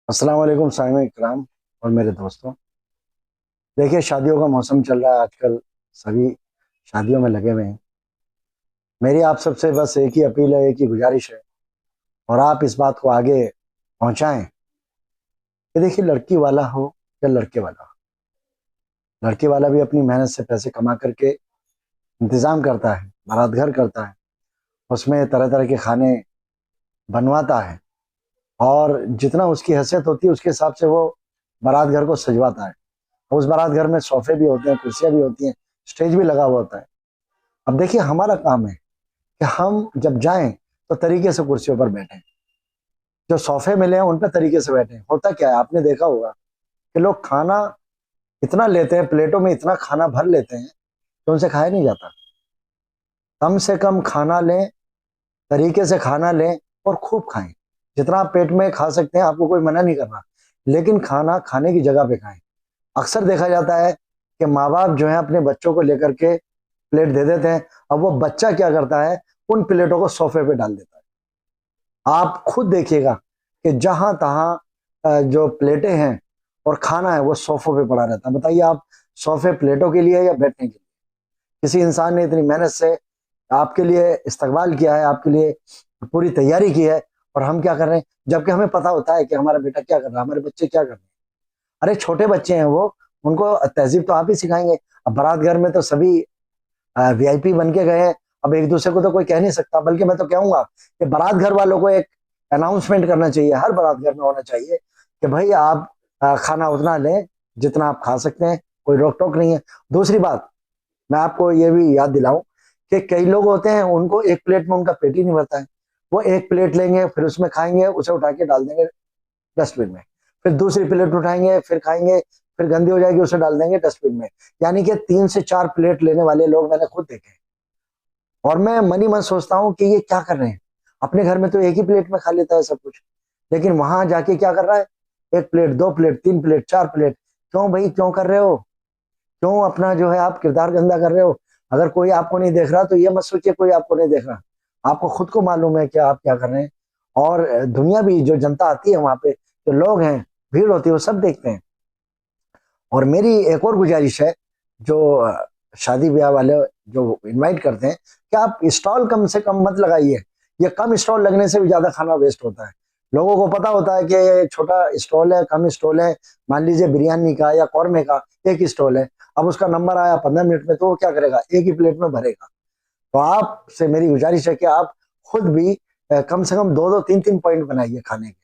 अस्सलाम वालेकुम साइमा इकराम और मेरे दोस्तों। देखिए, शादियों का मौसम चल रहा है आजकल। सभी शादियों में लगे हुए हैं। मेरी आप सबसे बस एक ही अपील है, एक ही गुजारिश है, और आप इस बात को आगे पहुंचाएं कि देखिए, लड़की वाला हो या लड़के वाला हो, लड़के वाला भी अपनी मेहनत से पैसे कमा करके इंतजाम करता है, बारात घर करता है, उसमें तरह तरह के खाने बनवाता है, और जितना उसकी हैसियत होती है उसके हिसाब से वो बारात घर को सजवाता है। उस बारात घर में सोफे भी होते हैं, कुर्सियां भी होती हैं, स्टेज भी लगा हुआ होता है। अब देखिए, हमारा काम है कि हम जब जाएं तो तरीके से कुर्सियों पर बैठें, जो सोफे मिले हैं उन पर तरीके से बैठें। होता क्या है, आपने देखा होगा कि लोग खाना इतना लेते हैं, प्लेटों में इतना खाना भर लेते हैं कि उनसे खाया नहीं जाता। कम से कम खाना लें, तरीके से खाना लें और खूब खाएं। जितना आप पेट में खा सकते हैं, आपको कोई मना नहीं कर रहा, लेकिन खाना खाने की जगह पे खाएं। अक्सर देखा जाता है कि माँ बाप जो है अपने बच्चों को लेकर के प्लेट दे देते हैं। अब वो बच्चा क्या करता है, उन प्लेटों को सोफे पे डाल देता है। आप खुद देखिएगा कि जहां तहां जो प्लेटें हैं और खाना है वो सोफों पे पड़ा रहता है। बताइए, आप सोफे प्लेटों के लिए या बैठने के लिए? किसी इंसान ने इतनी मेहनत से आपके लिए इस्तकबाल किया है, आपके लिए पूरी तैयारी की है, और हम क्या कर रहे हैं, जबकि हमें पता होता है कि हमारा बेटा क्या कर रहा है, हमारे बच्चे क्या कर रहे हैं। अरे, छोटे बच्चे हैं वो, उनको तहजीब तो आप ही सिखाएंगे। अब बारात घर में तो सभी वीआईपी बन के गए हैं। अब एक दूसरे को तो कोई कह नहीं सकता, बल्कि मैं तो कहूंगा कि बारात घर वालों को एक अनाउंसमेंट करना चाहिए, हर बारात घर में होना चाहिए कि भाई आप खाना उतना लें जितना आप खा सकते हैं, कोई रोक टोक नहीं है। दूसरी बात, मैं आपको ये भी याद दिलाऊं कि कई लोग होते हैं, उनको एक प्लेट में उनका पेट ही नहीं भरता है। वो एक प्लेट लेंगे, फिर उसमें खाएंगे, उसे उठा के डाल देंगे डस्टबिन में। फिर दूसरी प्लेट उठाएंगे, फिर खाएंगे, फिर गंदी हो जाएगी, उसे डाल देंगे डस्टबिन में। यानी कि 3 से 4 प्लेट लेने वाले लोग मैंने खुद देखे हैं। और मैं मन ही मन सोचता हूँ कि ये क्या कर रहे हैं। अपने घर में तो एक ही प्लेट में खा लेता है सब कुछ, लेकिन वहां जाके क्या कर रहा है, एक प्लेट, 2 प्लेट, 3 प्लेट, 4 प्लेट। क्यों भाई, क्यों कर रहे हो? क्यों अपना जो है आप किरदार गंदा कर रहे हो? अगर कोई आपको नहीं देख रहा तो ये मत सोचिए कोई आपको नहीं देख रहा। आपको खुद को मालूम है कि आप क्या कर रहे हैं। और दुनिया भी, जो जनता आती है वहां पे, जो लोग हैं, भीड़ होती है, वो सब देखते हैं। और मेरी एक और गुजारिश है, जो शादी ब्याह वाले जो इनवाइट करते हैं, कि आप स्टॉल कम से कम मत लगाइए। ये कम स्टॉल लगने से भी ज्यादा खाना वेस्ट होता है। लोगों को पता होता है कि ये छोटा स्टॉल है, कम स्टॉल है। मान लीजिए बिरयानी का या कौरमे का एक ही स्टॉल है, अब उसका नंबर आया 15 मिनट में, तो वो क्या करेगा, एक ही प्लेट में भरेगा। तो आपसे मेरी गुजारिश है कि आप खुद भी कम से कम 2-2, 3-3 पॉइंट बनाइए खाने के।